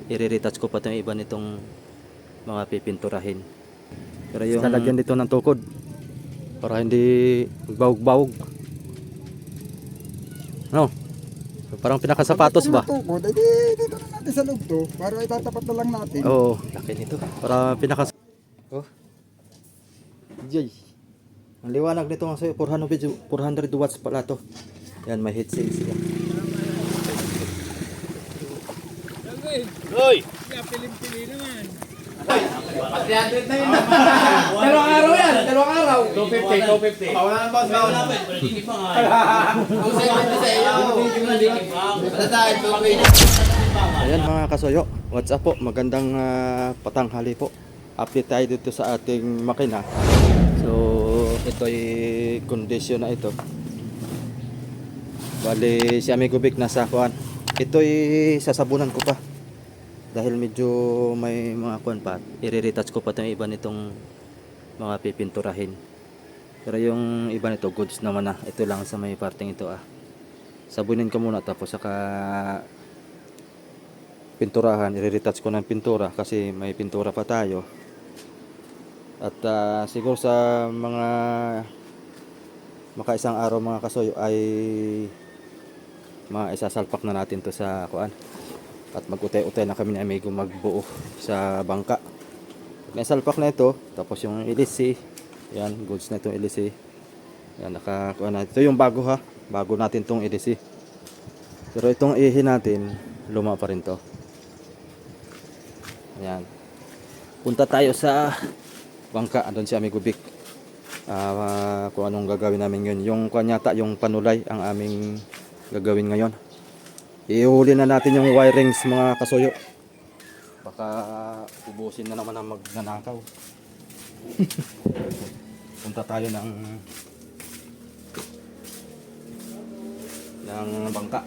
I-retouch ko pa itong iba nitong mga pipinturahin. Pero yung lalagyan dito ng tukod para hindi magbawog-bawog. No? So, parang pinakasapatos ba? Tukod, edi dito na natin sa loob to para itatapat na lang natin. Oo, laki nito. Para pinakas... Oh. Jay. Ang liwanag nito nga sa'yo, 400 watts pala to. Yan, may heat sales yan. Hoy! Pilim-pili naman. 300 na yun. Dalawang araw yan. Dalawang araw. 250. Pawala ng boss. Pawala ng boss. Kung sa iyo, Ayan mga kasuyo, what's up po? Magandang patanghali po. Update tayo dito sa ating makina. So, ito ay kondisyon na ito. Bali, si Amigo Vic nasa kuan. Ito ay sasabunan ko pa. Dahil medyo may mga kuan pa. I-retouch ko pa itong iba nitong mga pipinturahin. Pero yung iba nito, goods naman na. Ito lang sa may parting ito Sabunin ko muna tapos saka pinturahan. I-retouch ko ng pintura kasi may pintura pa tayo. At siguro sa mga makaisang araw mga kasuyo ay maisasalpak na natin to sa kuan. At mag-utay-utay na kami ni Amigo magbuo sa bangka. Naisalpak na ito, tapos yung LC, yan, goods na itong LC. Yan, nakakuha na. Ito yung bago bago natin itong LC. Pero itong ihi natin, luma pa rin to. Yan. Punta tayo sa bangka, andun si Amigo Vic. Kung anong gagawin namin yun. Yung kanyata, yung panulay ang aming gagawin ngayon. Ihuli na natin yung wirings mga kasuyo. Baka ubusin na naman ang magnanakaw. Punta tayo ng bangka.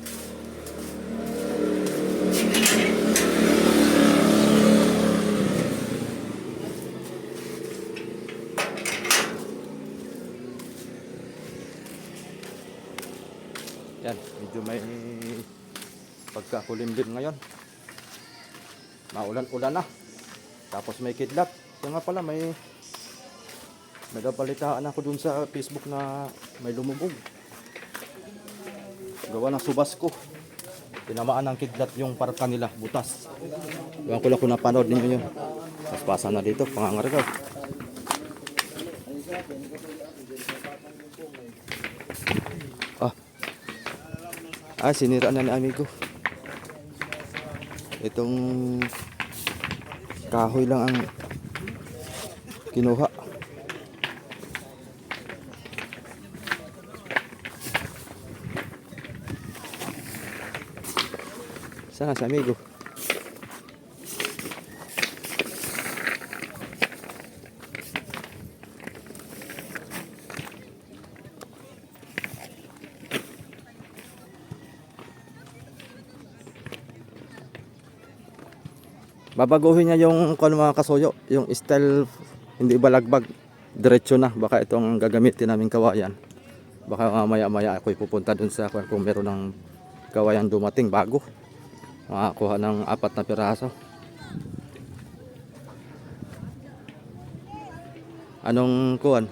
Yan, medyo may pagkakulimlim ngayon. Maulan-ulan na. Tapos may kidlat. Kaya nga pala may nabalitaan ako dun sa Facebook na may lumubog. Gawa ng subas ko. Tinamaan ng kidlat yung parka nila, butas. Ewan ko lang kung napanood ninyo yun. Paspasan na dito, pangangaragaw. Sinira na ni Amigo. Itong kahoy lang ang kinuha. Sana si Amigo. Babaguhin niya yung mga kasuyo, yung style hindi balagbag, diretso na. Baka itong gagamitin namin kawayan. Baka maya-maya ako'y pupunta dun sa kung meron ng kawayan dumating bago. Makakuha ng 4 na piraso. Anong kuwan?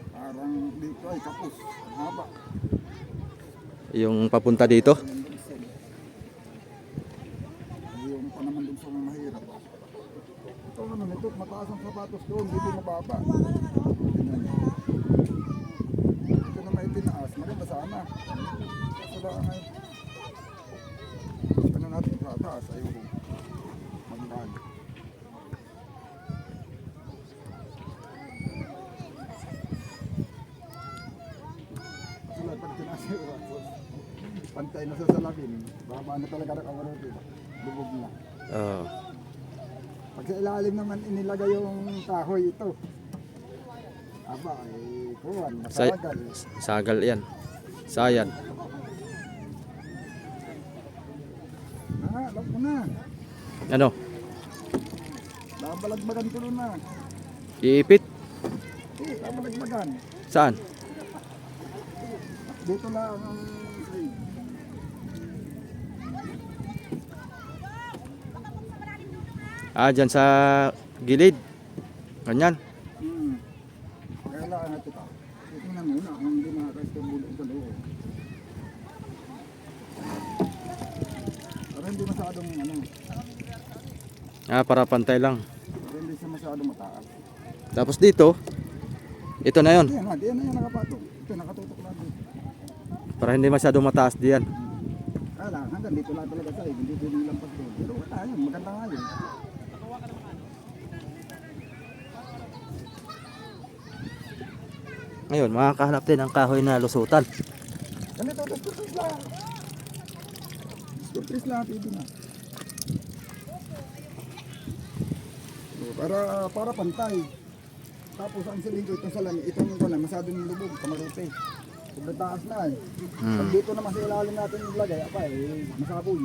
Parang dito ay kapos. Haba. Yung papunta dito? Yung pa naman dun sa mga mahirap. Ito naman ito, mataas ang sapatos doon, dito mababa. Ito naman itinaas, maganda sana. Sala nga yun. Ano natin sa taas, ayun. Magdaan. Sila pag tinaas yung pantay na sa salabin, baba na talaga ng kamarot ito. Lubog na. Pag sa ilalim naman inilagay yung kahoy ito. Aba, ay kuwan, masagal. Sagal yan. Sayan. Alam ko na. Ano? Babalagbagan ko na. Iipit? Babalagbagan. Saan? Dito lang ang Ah, dyan sa gilid. Ganyan. Kaya lang natin ito. Tingnan mo na, kung hindi nakaka-istorbo sa loob. Para hindi masyadong ano, Ah, para pantay lang. para hindi siya masyadong mataas. Tapos dito, ito na yon. Diyan na yan nakapatong. Ito nakatutok lang dito. Para hindi masyadong mataas diyan. Kaya lang, hanggang dito lang talaga tayo, hindi dito nilampas doon. Pero wala yun, maganda nga yun. Ngayon, makakahanap din ng kahoy na lusutan. Ganito, dustupris lang. Dustupris lang, pwede na. So, para pantay. Tapos ang siling ko itong salan, itong ko na, masyadong lubog, kamarote. Sobrang taas na eh. Pag dito naman sa ilalim natin yung lagay, apa eh, masaboy.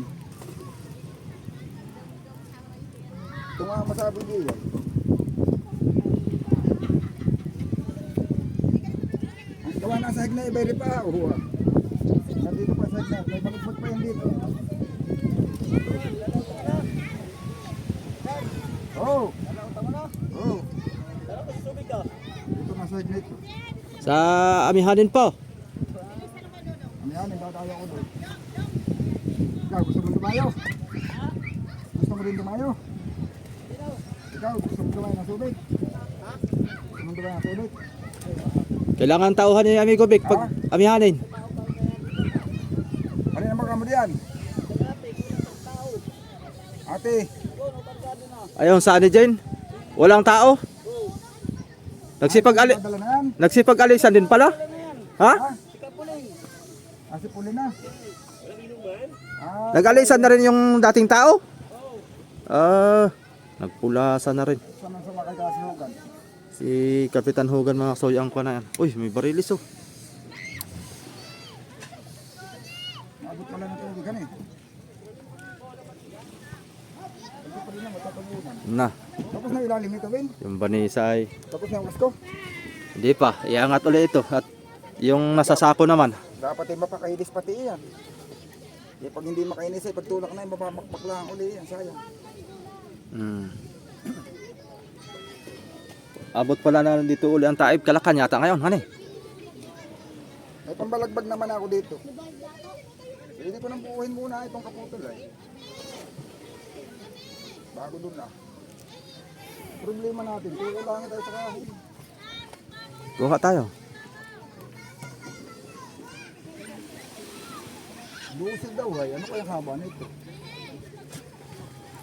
Ito nga masaboy din yan. Ang gawa na sa hig na iberi pa, uhuwa. Nandito pa sa hig na, may baligbag pa yan dito. Oh! Oh! Dito na sa hig na ito. Sa amihanin po. Ano yan, nagkakaya ko doon. Ikaw, gusto mo dumayo? Gusto mo rin dumayo? Ikaw, gusto mo dumayo ng tubig? Gusto mo dumayo ng tubig? Kailangan tauhan ni Amigo Vic pag amihanin. Ano naman ka mo diyan? Ate, Ayun, saan ni Jane? Walang tao? dala na yan? Nagsipag-alisan din pala? Ha? Si Puli na. Nag-alisan na rin yung dating tao? Ah, nagpulasan na rin. Saan ang sumakay ka si Hogan? Si Kapitan Hogan mga soy ang na yan. Uy, may barilis oh. Naabot pala ng tubig kan eh. Ito pa rin na, matatagunan. Na, Tapos na ilalim nito, Ben. yung banisa ay Tapos na yung wasko. hindi pa. Iangat ulit ito. At yung nasa sako naman. Dapat ay mapakainis pati yan. Eh, pag hindi makainis ay pagtulak na yung mapamakpak lang uli yan, sayang. Abot pala na dito uli ang taib. Kalakan yata ngayon. Hani? May pambalagbag naman ako dito. Hindi ko nang buuhin muna itong kaputol eh. Bago dun na. Problema natin, kukulangin tayo sa kahoy. Kuha tayo. Busil daw ay, ano kaya haba nito?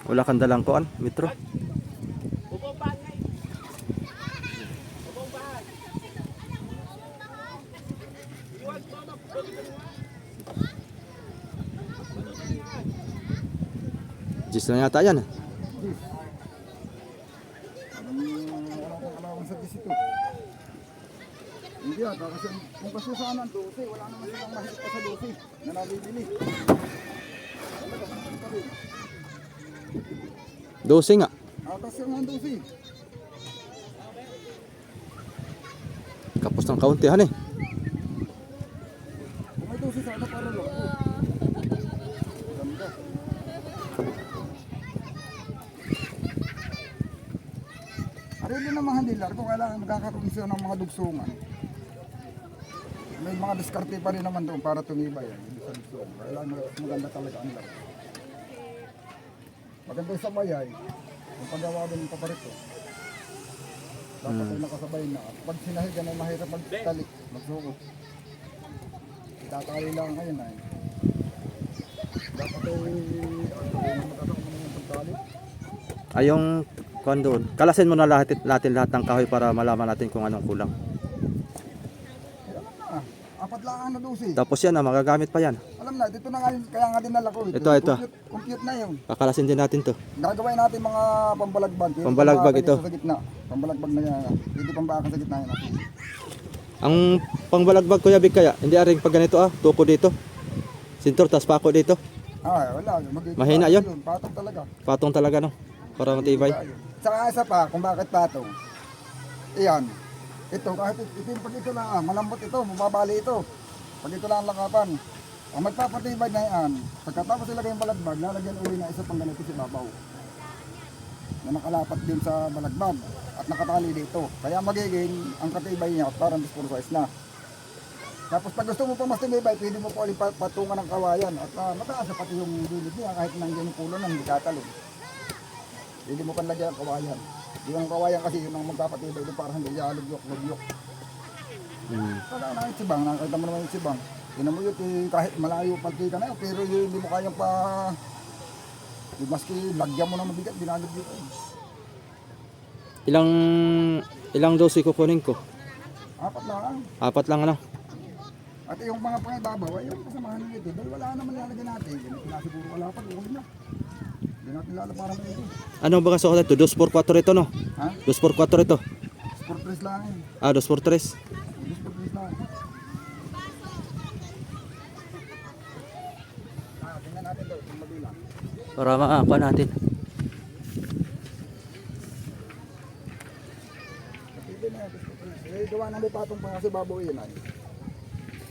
Wala kang dalang kuan, metro. Gis na yata yan. Wala kang alawan sa disito. Hindi ata, kasi kung kasi saan ang 12, wala naman silang mahigit pa sa 12 na nabibili. 12 nga. Atas yung ang 12. Kapos ng kaunti, hani? Kung may 12 sana para lang. Ganda. Arili ng mga handler kung kailangan magkakaroon siya ng mga dugsungan. May mga diskarte pa rin naman doon para tumibay. Hindi sa dugsungan. Kailangan maganda talaga ang lang. Maganda sa bayay. Kung paggawa din ng paparito. Dapat ay nakasabay na. Pag sinahigan ay mahirap magtalik, magsuko. Tatali lang kayo na. Dapat ay magkakaroon ng pagtalik. Ay yung kuan doon. Kalasin mo na lahat ng kahoy para malaman natin kung anong kulang. Apat lang ang nadusi. Tapos yan, magagamit pa yan. Alam na, dito na nga yun, kaya nga dinala ko. Ito. Compute na yun. Kakalasin din natin to. Gagawin natin mga pambalagbag. Yung Pambalagbag pambakan ito. Sa gitna. Pambalagbag na yan. Dito pambakan sa gitna yan. Ang pangbalagbag Kuya Big kaya, hindi aring pag ganito tuko dito. Sintor, tas pako dito. Wala. Mahina yun. Patong talaga. Patong talaga no. Para matibay. Saka isa pa, kung bakit patong. Iyan. Ito, kahit pag ito lang, malambot ito, mababali ito. Pag ito lang ang lakapan. Ang magpapatibay na yan, pagkatapos ilagay yung balagbag, lalagyan uli na isa pang ganito si babaw. na nakalapat din sa balagbag at nakatali dito. Kaya magiging ang katibay niya parang dispersed na. Tapos pag gusto mo pang mas tumibay, pwede mo pa ulit patungan ng kawayan at mataas na pati yung gilid niya kahit nandiyan yung pulo na hindi katalon. Pwede mo pang lagyan ng kawayan. Yung kawayan kasi yun ang magpapatibay doon para hindi siya lugyok. Kaya nakit si Bang, nakita mo naman yung si Bang. Tinan mo yun, kahit malayo paltika na yun, pero yun, hindi mo kayang pa... Maski lagyan mo na mabigat, binalog dito. Ilang dose kukunin ko? 4 lang. 4 lang ano? At yung mga pangibabaw, ay yung kasamahan nito. Dahil wala naman lalagyan natin. Siguro wala pa, okay na. Hindi natin lalaparan na ito. Ano ba kaso ito? 2x4 ito no? Ha? 2x4 ito? Sport press lang eh. 2x3? Sport press lang. Tingnan natin daw, kung mabilang. Para makakuha natin. Pwede na, sport press. Eh, gawa na may patong pa kasi babaw yun ay.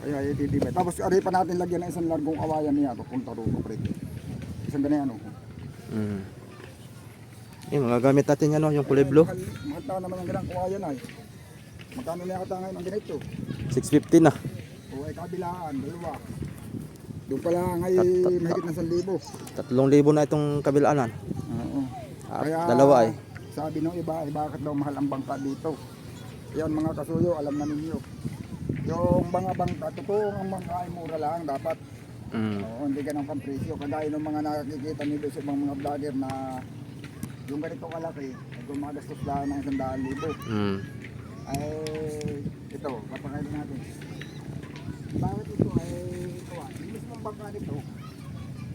Kaya ititibay. Tapos aray pa natin lagyan ng isang largong kawayan niya. Papunta rin ko prete. Isang ganyan ano. Yung magagamit natin yan no? Yung kulay blue. Mahal na naman ang ganang kawayan ay. Magkano na yata ngayon ang ganito? 650 na. O ay kabilaan, dalawa. Doon pala ay mahigit na 1,000. 3,000 na itong kabilaanan. Oo. Dalawa ay. Sabi ng iba, ay bakit daw mahal ang bangka dito? Yan mga kasuyo, alam na ninyo. Yung mga bangka, totoo ang bangka ay mura lang dapat. Oo, hindi ganun pang presyo. Kagaya ng mga nakikita nilo sa mga vlogger na yung ganito kalaki, ay gumagastos lang ng 100,000. Ay, ito, papakainin natin. Bakit ito ay ito yung mismong bangka nito,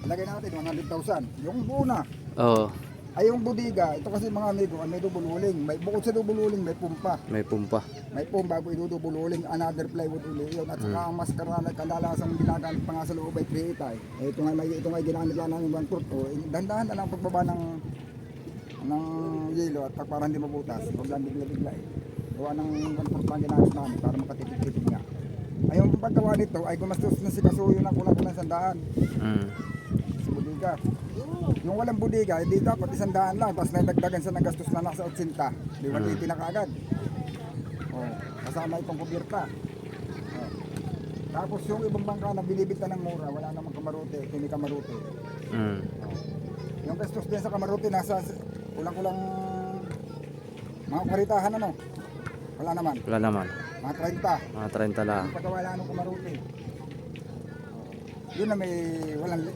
lagay natin 100,000. Yung una, Oo. ay yung budiga, ito kasi mga amigo, may double huling. May, bukod sa double huling, may pumpa. May pumpa. May pumpa, bago idudouble huling, another plywood uli yun. At saka ang maskara na kadalasang ginagamit pa nga sa loob ay pre-itay. Ito nga ginamit lang namin 1/4. Dahan-dahan na lang pagbaba ng yelo at para hindi mabutas. Huwag lang bigla-bigla eh. Gawa ng 1/4 lang ginamit namin para makatipid-tipid nga. Ay yung paggawa nito ay gumastos na si Kasuyo na kulang-kulang 100. Sa budiga. Yung walang budiga, hindi dapat 100 lang. Tapos nadagdagan sa ng gastos na nasa 80. Di ba na kaagad? Oh, kasama itong kubirta. Oh. Tapos yung ibang bangka na binibita ng mura, wala namang kamarote, hindi kamarote. Oh. Yung gastos din sa kamarote nasa kulang-kulang mga 40 ano? Wala naman. Wala naman. Mga 30. Mga 30 lang. Yung pagkawala ng kamarote. Yun na may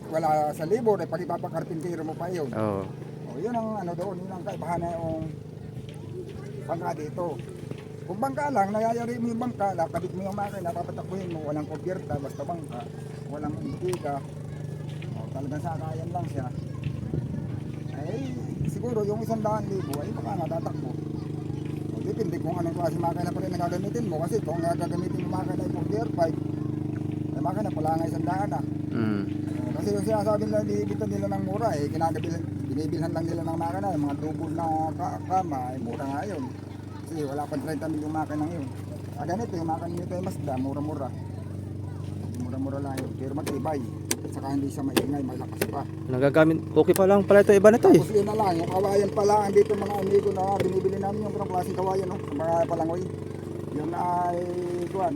wala sa libor ay pag ipapakarpintero mo pa yun. Oo. Oh, yun ang ano doon, yun ang kaibahan na yung bangka dito. Kung bangka lang, nayayari mo yung bangka, nakabit mo yung makina, papatakbuhin mo, walang kubyerta, basta bangka, walang intiga. Oh, talagang sakayan lang siya. Ay, siguro yung 100,000 ay baka nga tatakbo. Oh, depende kung anong klase makina pa rin na gagamitin mo, kasi kung gagamitin mo makina ay 4 pipe, ay makina pala nga 100 na. Kasi yung sinasabi nila, binibitan nila ng mura eh, binibilhan lang nila ng makina, yung mga double na kama, ay mura nga yun. Kasi wala pang 30 mil yung makina yun. Ganito, yung makina nito ay Mazda, mura-mura. Mura-mura lang yun, pero matibay. At saka hindi siya maingay, malakas pa. Nagagamit. Okay pa lang pala ito. Iba na ito eh. Tapos yun na lang, yung kawayan pala, andito mga amigo na binibili namin yung parang klaseng kawayan, no? Sa mga palangoy. Yun ay, kuwan,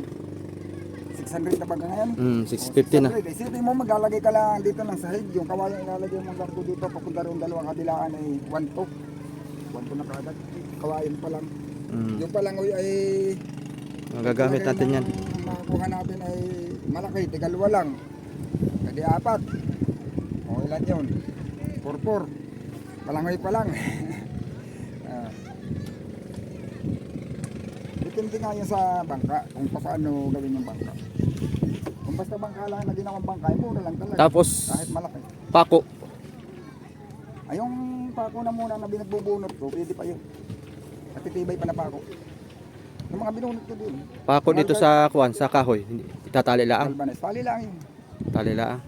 600 na ba ngayon? 650 na. Isipin mo maglalagay ka lang dito ng sahig. Yung kawayan ilalagay mo largo dito papunta rin dalawang kabilaan ay 1 to. 1 to na kaagad. Kawayan pa lang. Yung palangoy ay Magagamit natin yan. Makuha natin ay malaki, tigalwa lang. Kadi 4. O ilan yun? 4. Palangoy pa lang. Depende nga yun sa bangka, kung paano gawin yung bangka. Kung basta bangka lang na ginawang bangka, ay mura lang talaga. Tapos, kahit malaki. pako. Ay yung pako na muna na binagbubunot ko, pwede pa yun. At titibay pa na pako. Yung mga binunot ko din. Pako dito sa kuwan, sa kahoy. Itatali laang. Albanes, tali lang yun. Tali laang.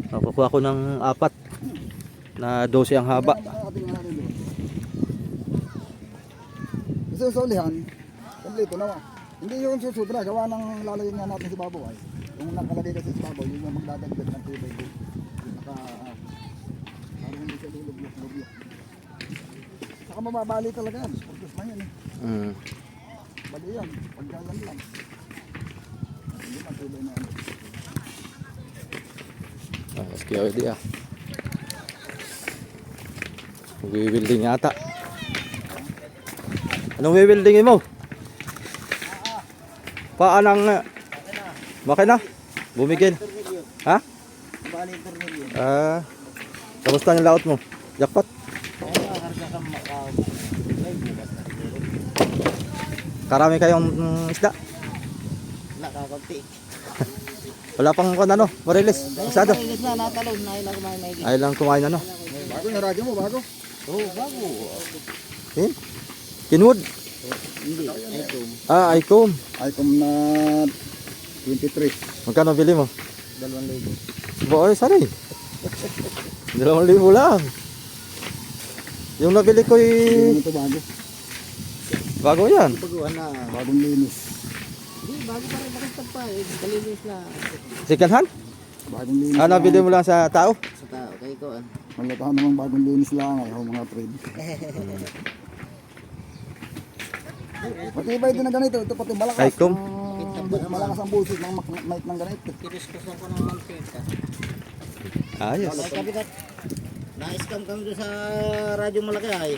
Kukuha ko ng 4 na 12 ang haba. Kasi sa ulihan, kompleto na. Hindi yung susubra, gawa ng lalagyan nga natin si Babaw ay. Yung nakalagay kasi si Babaw, yun yung magdadagdag ng tibay doon. Parang hindi siya lulubyok-lubyok. mababali talaga yan. Sportless na yan eh. Mm. Bali yan. Pagkalan lang. Hindi matibay na yan. Mas kaya di ah. Mag-wielding yata. Anong wieldingin mo? Paanang makina? Bumigil. Ha? Bali tornilyo. Kamusta yung laot mo? Jackpot? Karga ka makaw. Ay, bukas na rin. Karami kayong isda? Nakakunti. Wala pang kung ano, marilis. Masyado. Nailis na, natalon. Nailang kumain na Ay lang kumain ano. Bago yung radyo mo, bago. Oo, bago. Kinwood? Hindi, ito. Icom. Icom na 23. Magkano bili mo? 2,000. Boy, sorry. 2,000 lang. Yung nabili ko Hindi ito bago. bago yan. Baguhan na. Bagong linis. Hindi, bago pa rin makistag pa eh. Kalinis na. Second hand? Bagong linis. Nabili mo lang sa tao? Sa tao, kay ko. Malatahan namang bagong linis lang ay mga trade. Matibay din na ganito. Ito pati malakas. Icom? Malakas ang busis ng mic ng ganito. Kiniskusan ko ng mantika. Ayos. Ay, kabigat. Na-scam kami doon sa radyo malaki ay.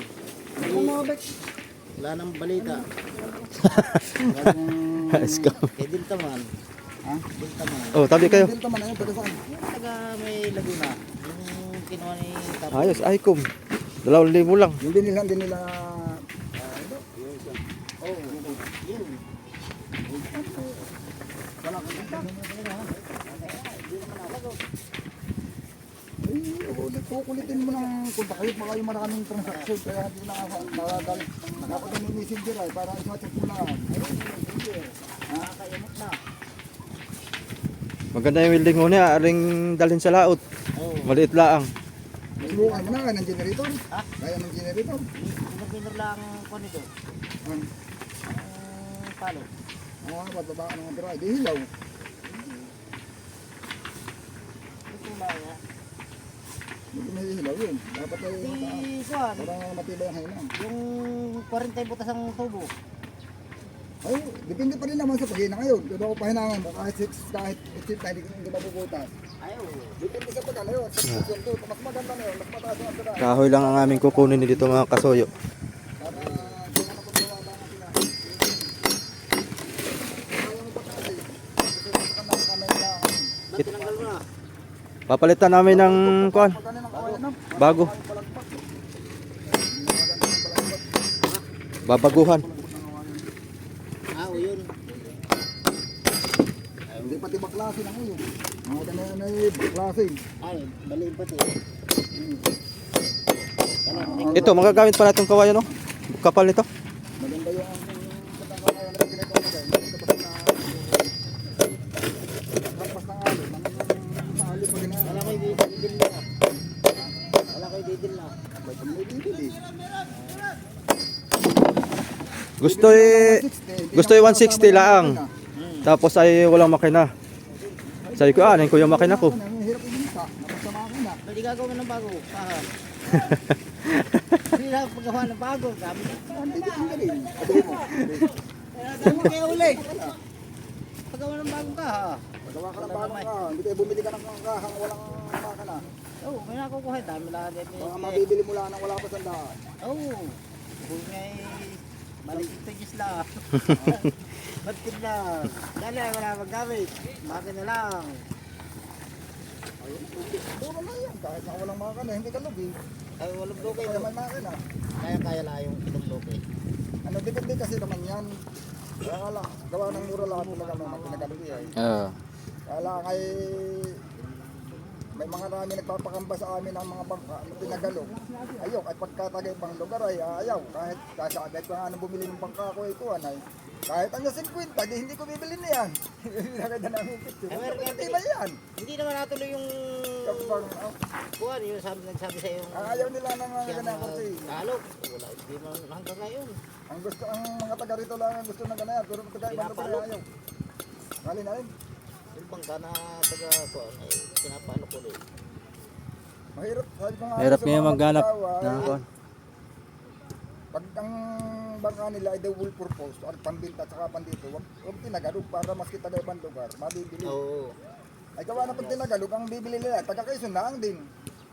Wala nang balita. Scam. Kay Diltaman. Ha? Diltaman. Oh, tabi kayo. Dito man ayun, taga saan? Yung taga may Laguna. Yung kinuha ni Tapo. Ayos, Icom. 2,000 lang. Yung din nila Oh, yun. kukulitin mo ng punta kayo pa kayo maraming transaction kaya hindi nakapagod ng messenger ay para isa-check mo lang. Nakakayamot na. Maganda yung welding mo niya. Aring dalhin sa laot. Oh. Maliit lang. Subukan mo na kaya ng generator. Ha? Kaya ng generator. Pinag-pinag lang ko nito. Ang palo. Bababa ka ng dry. Di hilaw. Ito ba ya? Hindi may hilaw yun. Dapat ay Kuan, para matibay ang hainan. yung 40 butas ang tubo. Ay, depende pa rin naman sa paghina ngayon. Kung ako pahinangan mo, kahit 6, kahit 8, hindi mabubutas. Ayaw. Depende sa pagkano yun. Sa percento, mas maganda na yun. Mas mataas ang dry. Kahoy lang ang aming kukunin dito mga kasoyo. Para hindi na mapagbawa lang ang pinahin. Ayaw mo pa kasi. Kasi mas kamay lang. Ba't tinanggal mo na? Papalitan namin ng kuan. Magkano ng kawayan na? Bago. Babaguhan. Oo, yun. Hindi pati baklase lang yun. Mga ganyan na yung baklase. Ay, baliin pati. Ito, magagamit pa natin kawayan, no? Kapal nito. Maganda yung kawayan na ginagawa nila. Tapos na lampas ng alin. Sa alin pa ginagawa. Wala ko'y didil na. Wala ko'y didil na. May bibili. Gusto 160 lang. Tapos ay walang makina. Sabi ko, anin ko yung makina ko. Ang hirap iminta. Napag sa makina. Pwede gagawin ng bago. Paha. Hindi na paggawa ng bago. Sabi niya. Hindi rin. Sabi mo. Sabi mo kaya uli. Paggawa ng bago ka ha. Magawa ka ng bagong ka. Hindi kayo bumili ka ng kahang walang makina. Oo, may nakukuha. Dami lang. Baka mabibili mo lang ng wala pa sandaan. Oo. Kung may balik ito gis lang. Batkid lang. Dali, wala maggamit. Bakit na lang. Ayun, puro na yan. Kahit na walang makina, hindi ka lugi. Ay, walang bloke. Kaya may makina. Kaya lang yung itong bloke. Ano, depende kasi naman yan. Kaya lang, gawa ng mura lahat talaga mga pinagalugi ay. Kaya lang ay may mga rami nagpapakamba sa amin ng mga bangka na pinagalo. Ayaw, at pagkatagay pang lugar ay ayaw. Kahit kasagay pa nga nang bumili ng bangka ko ay kuhan ay. Kahit ang 50, di hindi ko bibili na yan. Pinaganda namin picture. Hindi ba yan? Hindi naman natuloy yung Kapag, kuhan, yung nagsabi sa yung ayaw nila ng mga ganyan kasi. talo. Wala, hindi man hanggang ngayon. Ang gusto, ang mga taga rito lang ang gusto ng ganyan. Pero taga ibang lugar ay ayaw. Kali na rin. Yung bangka na taga kuhan ay pinapalo ko rin. Mahirap. Sabi ko nga Hirap sa ngayon mga maghanap mag-asawa, ng kuan. Pag ang bangka nila ay double purpose, at pambinta at saka pandito, huwag tinagalog para maski taga ibang lugar, mabibili. Oo. Ay gawa na pag tinagalog, ang bibili nila, taga Quezon na ang din.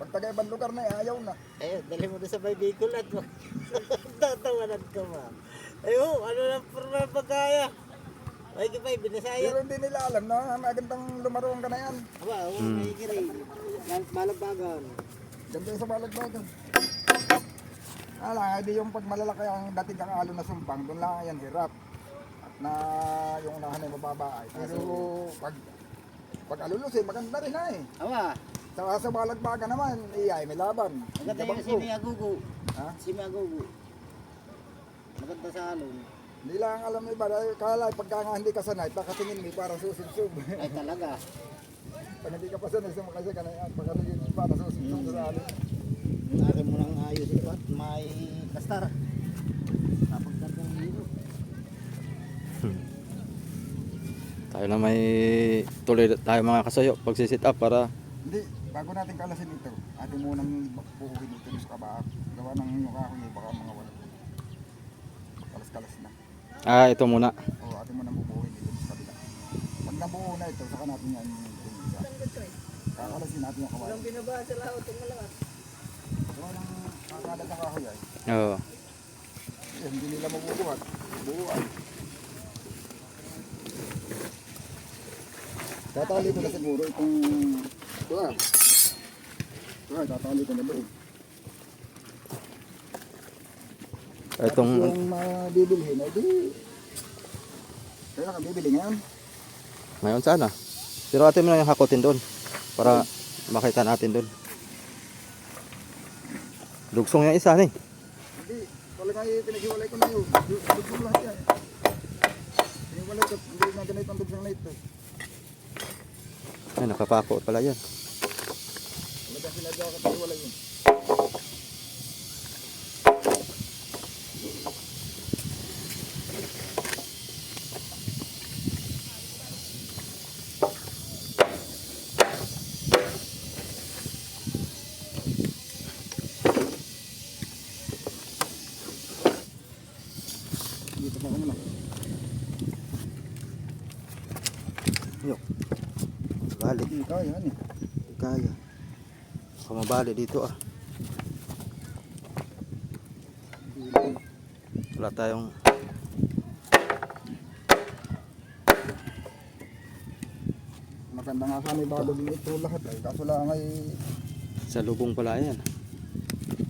Pag taga ibang lugar na, ayaw na. Eh, dali mo doon sa may bikulat mo. Tatawanan ka ba? Ay, ano lang pura pagkaya. Ay, kipay, binasaya. Pero hindi nila alam na magandang lumaruan ka na yan. Aba, may kiri. Malagbagan. Ganda sa balagbagan. Ala, hindi yung pag malalaki ang dating kakalo na sumpang, doon lang yan hirap. At na yung unahan ay mababa ay. Pero pag alulusin, maganda rin na eh. Aba, Sa balagbagan naman, iyay, may laban. maganda yung si Miyagugu. Ha? Si Miyagugu. Maganda sa halong. Hindi lang alam mo iba, kala pagka nga hindi ka sanay, pakatingin mo parang susubsub. Ay, talaga. Pag hindi ka pa sanay, sumakasya ka na yan, pakatingin mo parang susubsub sa alin. Yung akin mo nang ayos ito at may kastar. Napagkatong dito. Tayo na may tuloy tayo mga kasayo pagsisit up para Hindi, bago natin kalasin ito, atin munang buhuhin ito sa kabaak. Gawa ng yung kahoy, baka mga wala. Kalas-kalas na. ito muna. O, atin munang bubuhuhin ito sa kabila. Pag nabuo na ito, saka natin yan yung isa. Kakalasin natin yung kawain. Walang binaba sa laot, yung malakas. Gawa ng kakalat ng kahoy ay. Oo. Hindi nila mabubuhat. Buuan. Tatali ko na siguro itong ito ah. Ito ah, tatali ko na doon. Itong Tapos yung mabibilhin ay di. Kaya ka bibili ngayon. ngayon sana. Pero atin mo na yung hakotin doon para makita natin doon. Dugsong yung isa ni. Hindi, talaga pinaghiwalay ko na yun. Dugsong lahat yan. Pinaghiwalay ko, hindi na ganito ang dugsong na ito. Ay, nakapako pala yan. Talaga sinadya ka pinaghiwalay yun. Dito pa muna. Yok. Balik. Hindi kaya yan eh. Kaya. Baka mabali dito ah. Wala tayong Maganda nga sana bago din ito lahat ay. Kaso lang ay sa lubong pala yan.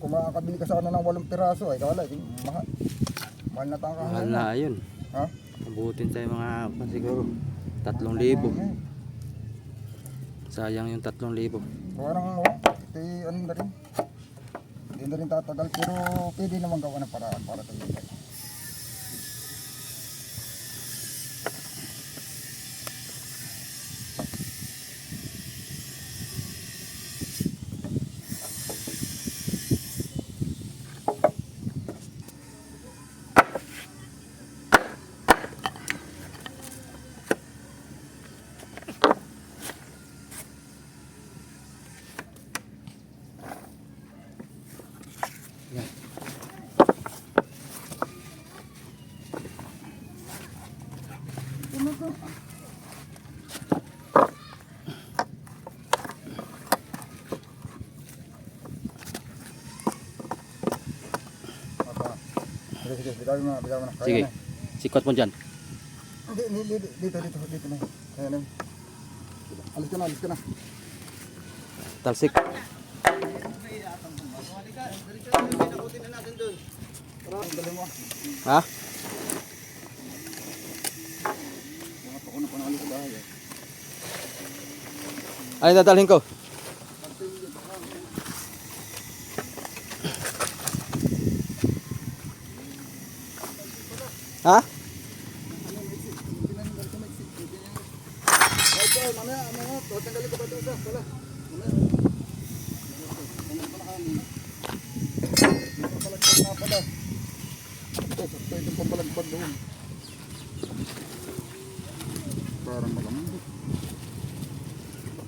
kung makakabili ka sana ng 8 piraso ay kawala. Mahal. Mahal na tangka. Mahal na ayun. Ha? Abutin tayo mga siguro 3,000. Sayang yung 3,000. Parang ano na rin. Hindi na rin tatagal pero pwede naman gawa ng paraan para tumigay. Sige, bigaw mo na, bigaw mo na. Kaya Sige. na. Sikot mo dyan. Hindi, dito na. Kaya na. Alis ka na. Talsik. Dali mo. Ha? Mga pa ko na panalo sa bahay. Ay, dadalhin ko. Ha? Okay, mamaya, tanggalin ko ba ito isa? Wala. Papalagpag na pala. Ito, sakto itong papalagpag doon. Parang malamang.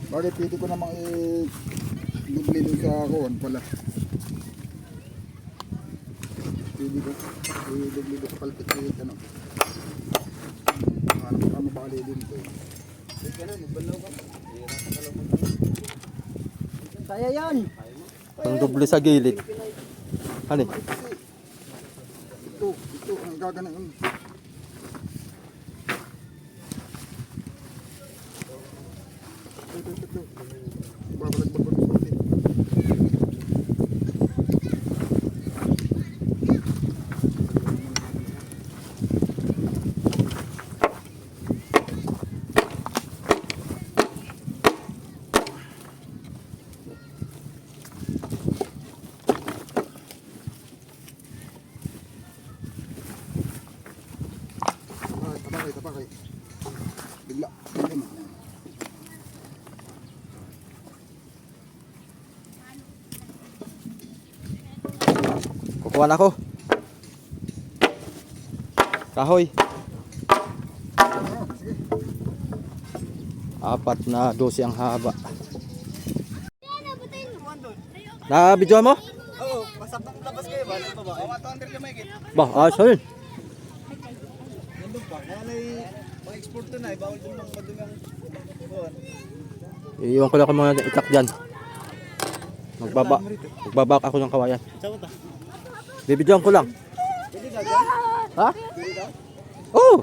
Bakit pwede ko namang i-dubli doon sa kuwan pala. Libo. Libo sa palpit. Ano? Ano ba kalilin ko? Kaya yan. Ang doble sa gilid. Hani? Ito, ang gaganain. Ito. Babalik sa palpit. Tapakay. Bigla. Kukuha na ako. Kahoy. Sige. 4 na 12 ang haba. Na-video mo? Oo, masapang labas kayo ba? Ano ba? Oo, 200 yung may git. Ba, ayos yun. Nandun pa. Kaya na ma-export to na. Bawal dun mga madugang buwan. Iiwan ko lang kung mga itak dyan. Magbabak ako ng kawayan. Saan ba? Bibidyoan ko lang. Pwede ka dyan? Ha? Oo!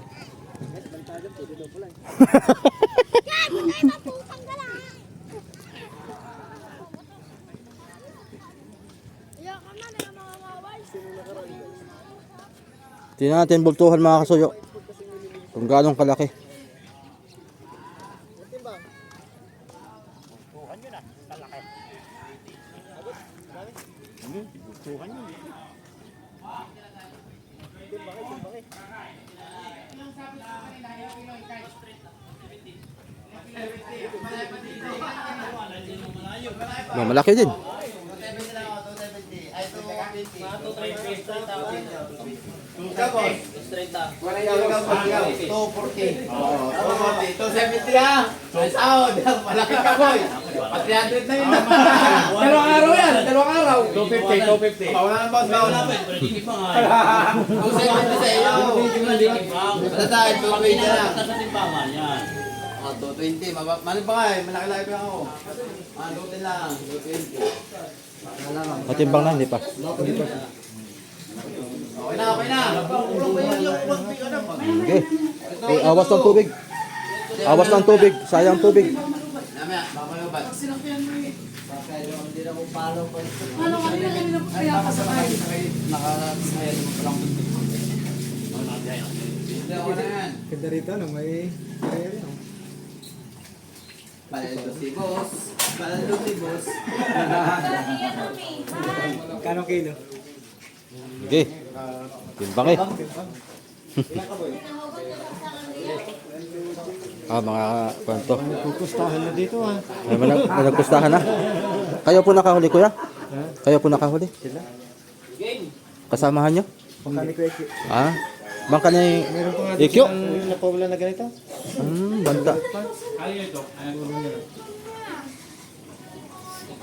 Tingnan natin bultuhan mga kasuyo. Kung gaano kalaki. Malaki din. Wala yung 240. 270 ha. Ay sahod. Malaki ka boy. 300 na yun. Dalawang araw yan. 250. Bawala ng boss. Bawala. 270 sa iyo. Basta tayo. 220 lang. 220. Mali pa nga eh. Malaki-laki pa ako. 220 lang. 220. Matimbang na, hindi pa. Okay na. Okay. Eh, awas ng tubig. Awas ng tubig. Sayang tubig. Namaya, mamalubat. Hindi na kung paano pa. Ano kami na kami na kaya pasakay. Nakasaya naman pa lang. Hindi ako na yan. Ganda rito, no? May rin, no? Balalo si boss. Balalo si boss. Kano kilo? Okay. Timbang eh. Mga kwento. Pupustahan na dito, ha? Ay, managpustahan na. Kayo po nakahuli, kuya? Kayo po nakahuli? Kasamahan nyo? Pagkani ko Eki. Ah? Bangka ni Meron pa nga Ikyo? napawala na ganito. Banta.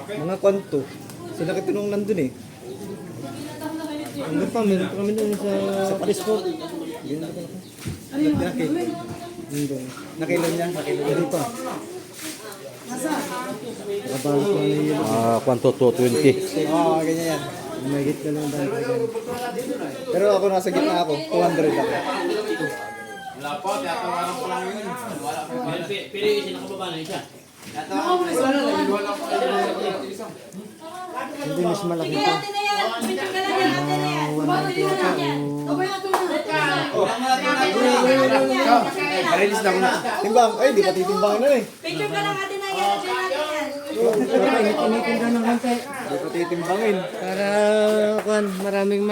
Mga kwanto. Sila kitunong nandun eh. Meron pa kami dun sa Paris-Port. Nakailan niya? Dito. Nakabawal ko na yun. Kwanto 220. Oo, ganyan yan. May git ka lang tayo. Pero ako nasa gitna ako. 200 ako. Wala po, tiyatawaran ko lang yun. Wala po. Pero yung sinakababa na siya. Tiyatawaran ko lang. Wala po. Hindi, mas malaki pa. Release na ko na. Timbang. Ay, di pa titimbangin na eh. Picture ka lang natin na yan. Tinitinda ng konti. Di pa titimbangin. Para, maraming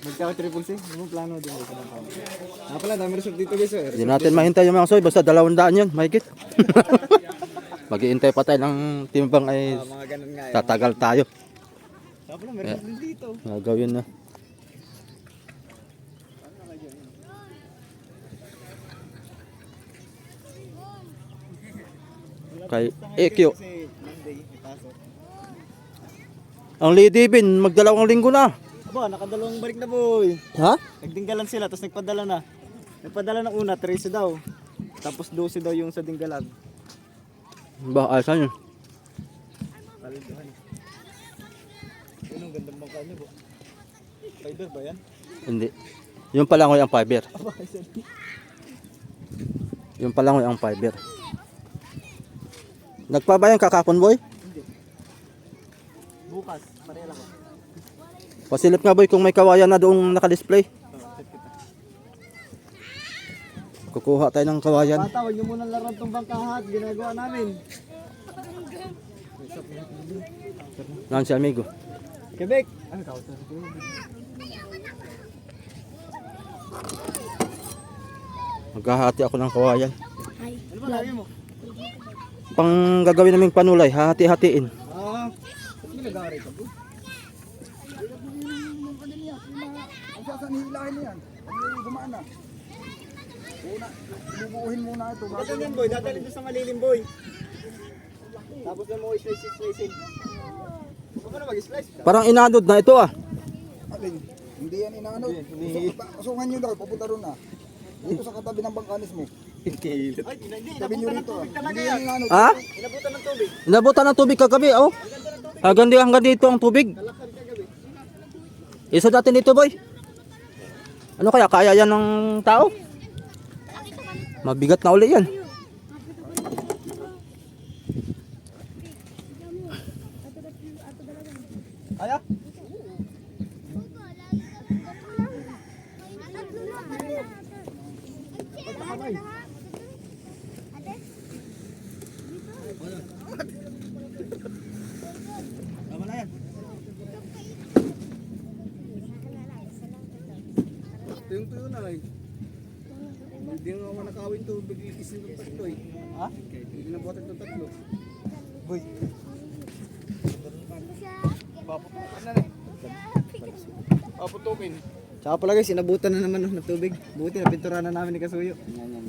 Magkaka-triple C? Ano mo plano din? Pala, dami resort dito guys. Hindi natin mahintay yung mga soy. Basta 200 yun. Mahigit. Mag-iintay pa tayo ng timbang ay Mga ganun nga eh. tatagal tayo. Pala, meron din dito. Gagawin na. Kay Ekyo. Kasi Monday, may pasok. Ang Lady Bin, magdalawang linggo na. Aba, nakadalawang balik na boy. Ha? Nagdinggalan sila, tapos nagpadala na. Nagpadala ng una, 13 daw. Tapos 12 daw yung sa dinggalan. Ba, ayos yun. Palinduhan. Yun ang gandang bangka niyo po. Fiber ba yan? Hindi. Yung palangoy ang fiber. Aba, isa. Yung palangoy ang fiber. Nagpabayan ka kapon, boy? Bukas, pareha lang. Pasilip nga, boy, kung may kawayan na doong naka-display. Kukuha tayo ng kawayan. Patawag niyo muna laruan tong bangkahat. Ginagawa namin. Nan si amigo. Quebec. Ano ka? Maghahati ako ng kawayan. Ano ba lagi mo? Pang gagawin naming panulay, hahati-hatiin. Ah, ano nag-aaral ka po? Ang sasanihilahin niyan. Pag gumaan na. Una, bubuuhin muna ito. Ito yan boy, dadalhin doon sa malilim boy. Tapos na mo i-slice. Huwag mo na mag-slice. Parang inanod na ito ah. Alin, hindi yan inaano. Kasungan nyo daw, papunta ron na. Dito sa katabi ng bangkanis mo. Ay, hindi. Tabi nyo Inabutan ng rito. tubig talaga Hindi yan. yan inaano. Ha? Inabutan ng tubig. Inabutan ng tubig kagabi, oh. Hanggang dito ang tubig. Kalakad kagabi. Isa natin dito, boy. Ano kaya yan ng tao? Mabigat na uli yan. Kaya? Tama na yan. Tuyong-tuyo na eh. Hindi nga ako nakawin to, bigilisin ng tatlo eh. Ha? Hindi na buhat ng tatlo. Boy. Paputukin na rin. Paputukin. Tsaka pala guys, inabutan na naman ng tubig. Buti na pintura na namin ni Kasuyo. Yan.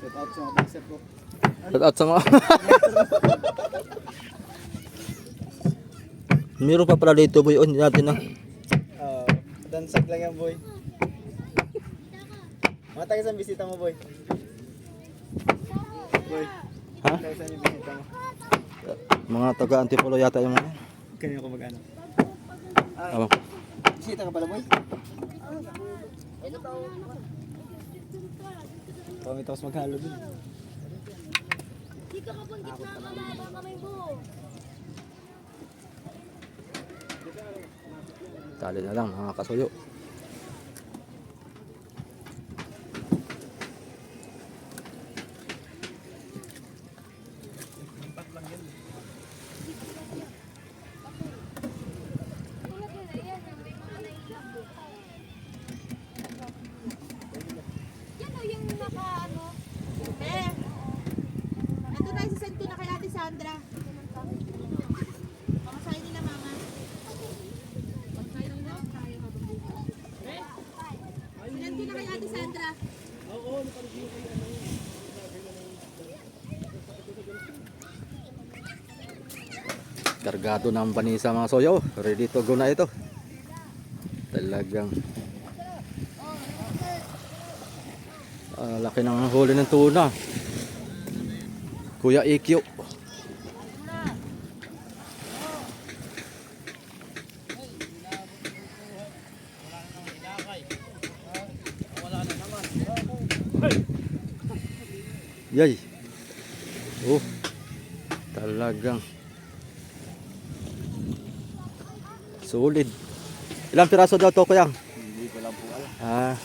Shout out sa mga bangset ko. Shout out sa mga... Meron pa pala dito, boy. Hindi natin na. Dansag lang yan boy. Mga taga saan bisita mo boy? Boy. Ha? Taga saan yung bisita mo? Mga taga Antipolo yata yung mga. Kanina ko mag-ano. Ewan ko. Bisita ka pala boy? Pamit ako maghalo dun. Di ka kapagkit na mababa kamay mo. Tali na lang, mga kasuyo. Yan o yung naka ano. Ito tayo sa send ko na kay Ate Sandra. Pamasahin nila mama. Send ko na kay Ate Sandra. Kargado ng banisa mga soyo. Ready to go na ito. Talagang laki ng huli ng tuna. Kuya EQ. Yay. Oh. Talagang solid. Ilang piraso daw to, kuya? Hindi ko lang po alam. Ah.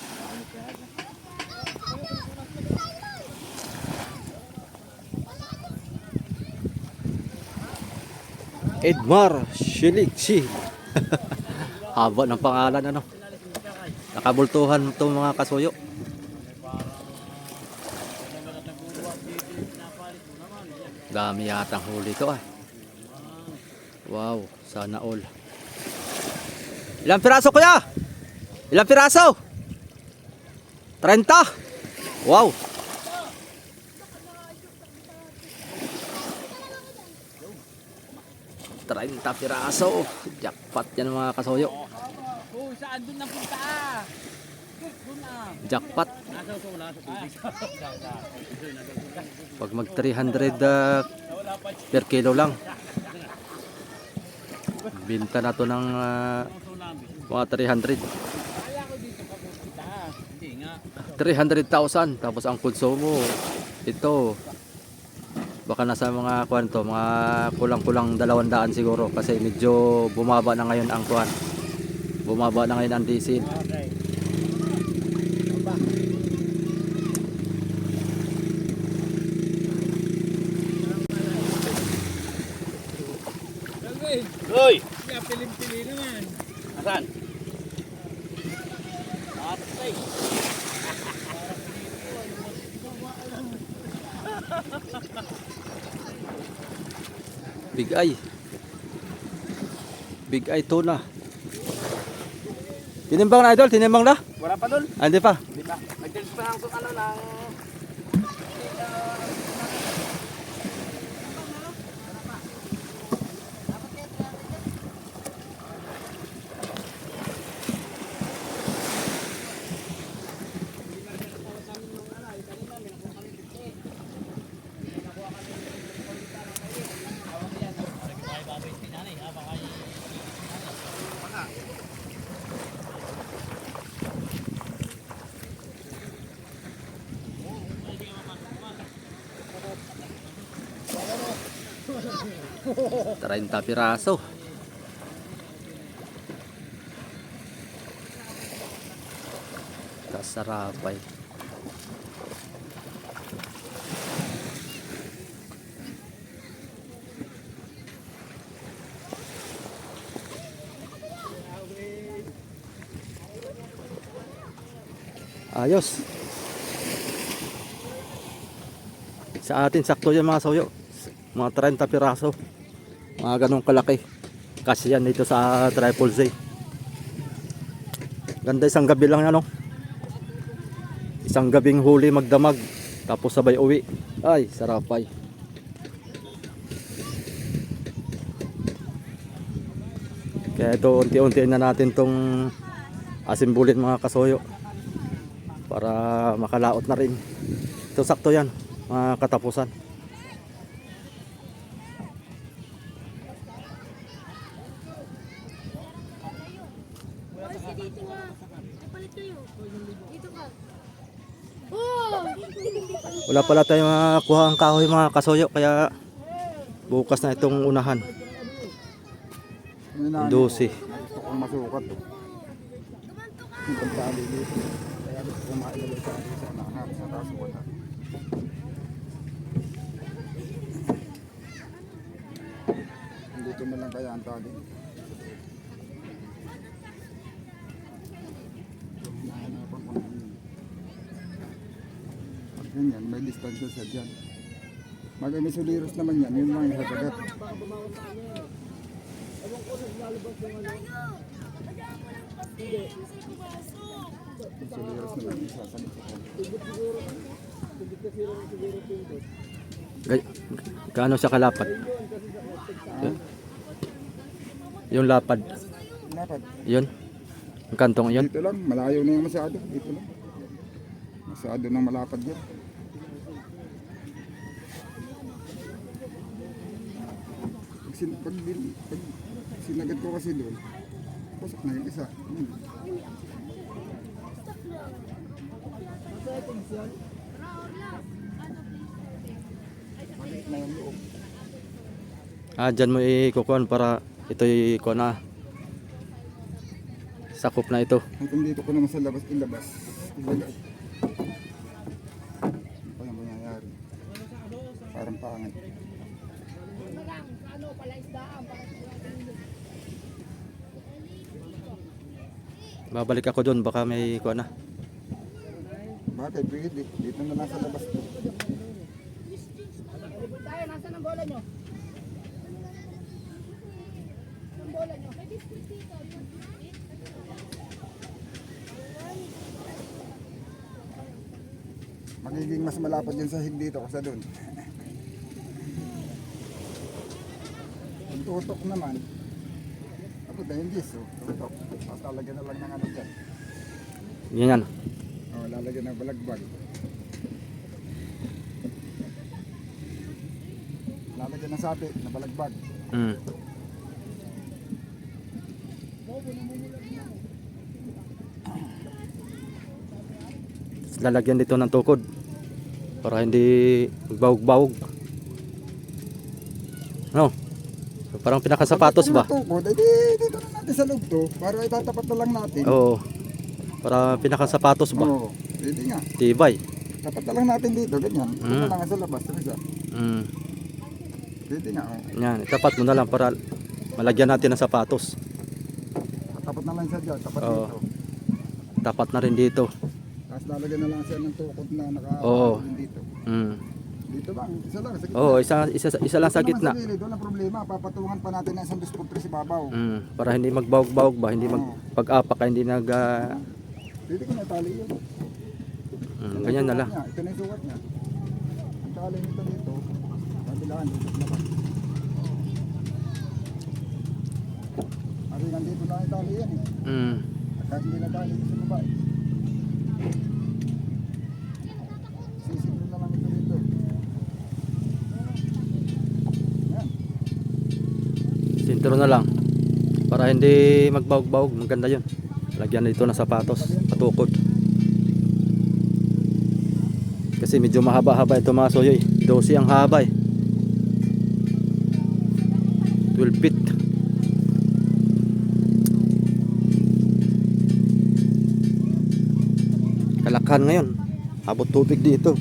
Edmar Shiliksi. Haba ng pangalan ano. Nakabultuhan itong mga kasuyo. Dami yatang huli ito ah. Wow, sana all. Ilang piraso kuya? Ilang piraso? 30. Wow. 30 piraso. Jackpot yan mga kasoyo. Oh, saan doon napunta? Doon ah. Jackpot. Nasa ko wala sa tubig. Pag mag 300 per kilo lang. Binta na to ng mga 300. Hindi nga. 300,000 tapos ang konsumo ito baka nasa mga kwanto mga kulang-kulang 200 siguro kasi medyo bumaba na ngayon ang kwan. Bumaba na ngayon ang diesel. Hoy! Kaya pilim-pili naman. Asan? Atay. Big eye. Big eye tuna. Tinimbang na idol, tinimbang na? Wala pa doon. Ah, hindi pa. Di ba? Nag-tilis pa ng ano ng... Treinta piraso. Kasarapay. Ayos. Sa atin sakto yan mga soyo. Mga 30 piraso. Mga ganong kalaki. Kasi yan dito sa Triple Z. Ganda isang gabi lang yan, no? Isang gabing huli magdamag. Tapos sabay uwi. Ay, sarapay. Kaya ito unti-unti na natin tong asimbulin mga kasoyo. Para makalaot na rin. Ito sakto yan. Mga katapusan. Kasi dito nga. Napalit kayo. Dito ka. Oh! Wala pala tayong kuha ang kahoy mga kasoyo. Kaya bukas na itong unahan. Ang 12. Gusto kong masukat. Yung pagkali dito. Kaya gusto kong mailagay sa atin sa nahan. Sa taas wala. Dito na lang kaya ang tali. Nahanapan ko na yun. Pag ganyan, may distansya sa dyan. May suliros naman yan. Yun lang yung hagagat. Suliros naman yung sasalit sa kanya. Gaano siya kalapad? Yung lapad. Dapat. Yun. Ang kantong yun. Dito lang, malayo na yung masyado. Dito lang. Masyado nang malapad yan. Pag sinagat ko kasi doon, pasok na yung isa. Maliit na yung loob. Ah, dyan mo ikukuhan para ito'y kuha na. Sakop na ito. Hanggang dito ko naman sa labas, ilabas. Ilagay. Ano pa yung mangyayari? Parang pangit. Babalik ako doon baka may kuha na. Bakit? Pwede. Dito na lang sa labas. Tayo, nasa ng bola nyo? Ang bola nyo? May biscuit dito. Magiging mas malapad yun sa hig dito kasi doon. tutok naman. Ako dahil gis, oh. Tutok. Tapos lalagyan na lang ng ano dyan. Yan. Oh, lalagyan ng balagbag. Lalagyan ng sapi na balagbag. Mm. Lalagyan dito ng tukod para hindi magbawog-bawog. No? So, parang pinakasapatos ba? Tukod, edi dito na natin sa loob to. Para itatapat na lang natin. Oo. Para pinakasapatos ba? Oo, edi nga. Tibay. Tapat na lang natin dito, ganyan. Ito na lang sa labas. Isa. Mm. Edi nga, oh. Yan, itapat mo na lang para malagyan natin ng sapatos. Tapat na lang siya dyan, tapat Oo. dito. Tapat na rin dito. Tapos lalagyan na lang siya ng tukod na Oo. dito. Mm. Dito lang, isa lang sa gitna. Oo, isa lang sa Ito naman gitna. Sa gilid, walang problema, papatungan pa natin ng isang 2x3 sa babaw. Mm. Para hindi magbawog-bawog ba, hindi pag-apak, hindi Dito ko na tali yun. ganyan na lang. Ito na yung sukat niya. Ang tali nito dito, kabilaan dito sa labas. Ari, nandito lang yung tali yan eh. Mm. Kahit hindi na tali sa baba eh. Sisipin na lang ito dito. Yan. Sintro na lang. Para hindi magbawog-bawog, maganda yun. Lagyan dito ng sapatos, patukod. Kasi medyo mahaba-haba ito mga soyoy. 12 ang haba eh. 12 feet. Kalakhan ngayon. Abot tubig dito.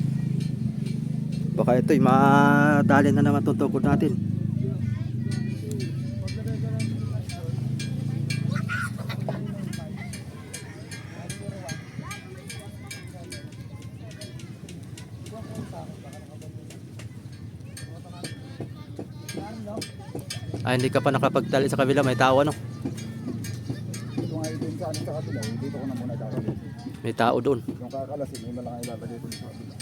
Baka ito'y madali na naman itong tukod natin. Hindi ka pa nakapagtali sa kabila, may tao ano? Ito nga ito yung sa amin sa kabila, dito ko na muna kakabit. May tao doon. Yung kakalasin, yun na lang ilalagay ko sa kabila.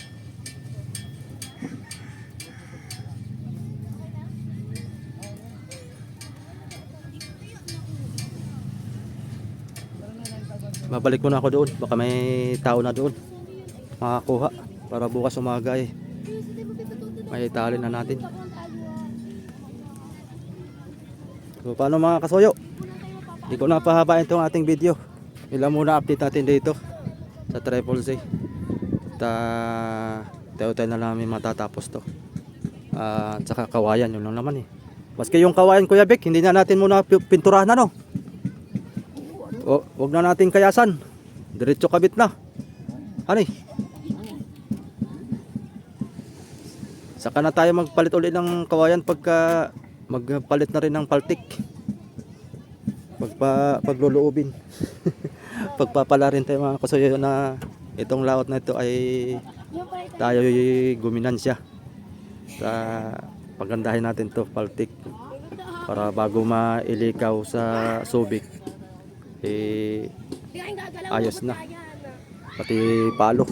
Babalik muna ako doon, baka may tao na doon makakuha para bukas umaga eh. May tali na natin. So paano mga kasoyo? Hindi ko na pahabain itong ating video. Ilan muna update natin dito sa Triple C. Tayo-tayo na namin matatapos to. At saka kawayan, yun lang naman eh. Maski yung kawayan Kuya Bek, hindi na natin muna pinturahan ano. O, wag na natin kayasan. Diretso kabit na. Ano eh? Saka na tayo magpalit ulit ng kawayan pagka magpalit na rin ng paltik. Pagluluubin. Pagpapala rin tayo mga kasoyo na itong laot na ito ay tayo guminansya. Sa pagandahin natin to paltik para bago mailikaw sa Subic ayos na pati palo.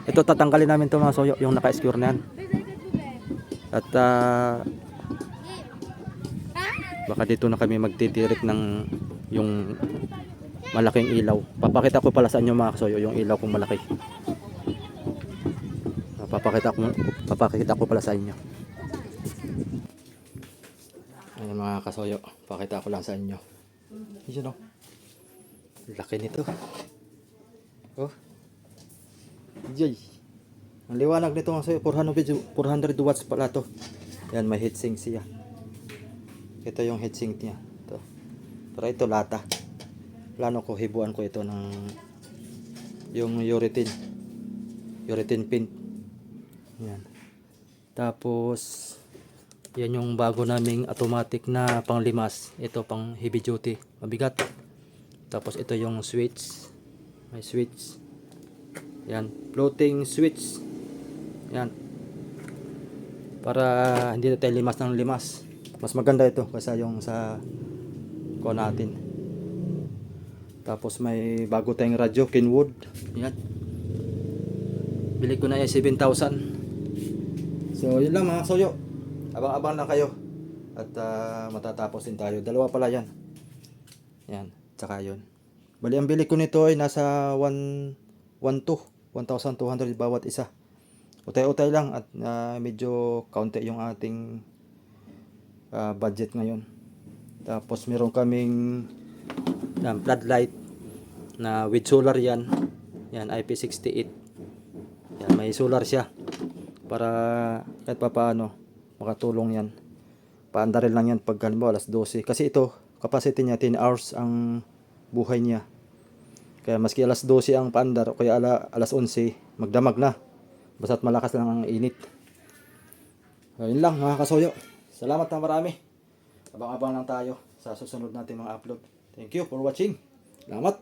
Ito tatanggalin namin to mga soyo, yung naka-skewer na yan. At baka dito na kami magtitirik ng yung malaking ilaw. Papakita ko pala sa inyo mga kasoyo yung ilaw kong malaki. Papakita ko pala sa inyo. Ayan mga kasoyo, pakita ko lang sa inyo. Yun o. Laki nito. Oh. Jay. Ang liwanag nito mga kasoyo, 400 watts pala to. Yan, may heatsink siya. Ito yung heatsink niya. Ito. Pero ito lata. Plano ko, hibuan ko ito ng yung urethane pin. Yan. Tapos yan yung bago naming automatic na panglimas. Ito pang heavy duty, mabigat. Tapos ito yung switch. May switch. Yan, floating switch. Yan. Para hindi na tayo limas ng limas. Mas maganda ito kaysa yung sa ko natin. Tapos may bago tayong radyo, Kenwood. Yan. Bili ko na yung 7,000. So yun lang mga soyo. Abang-abang lang kayo. At matatapos din tayo. Dalawa pala yan. Yan, tsaka yun. Bali, ang bili ko nito ay nasa 1,200 bawat isa. Utay-utay lang at medyo kaunti yung ating budget ngayon. Tapos meron kaming floodlight na with solar yan. Yan, IP68. Yan, may solar siya. Para kahit pa paano makatulong yan. Paandarin lang yan pag halimbawa alas 12. Kasi ito, capacity niya 10 hours ang buhay niya. Kaya maski alas 12 ang paandar o kaya alas 11, magdamag na. Basta't malakas lang ang init. Yun lang mga kasoyo. Salamat na marami. Abang-abang lang tayo sa susunod natin mga upload. Thank you for watching. Salamat.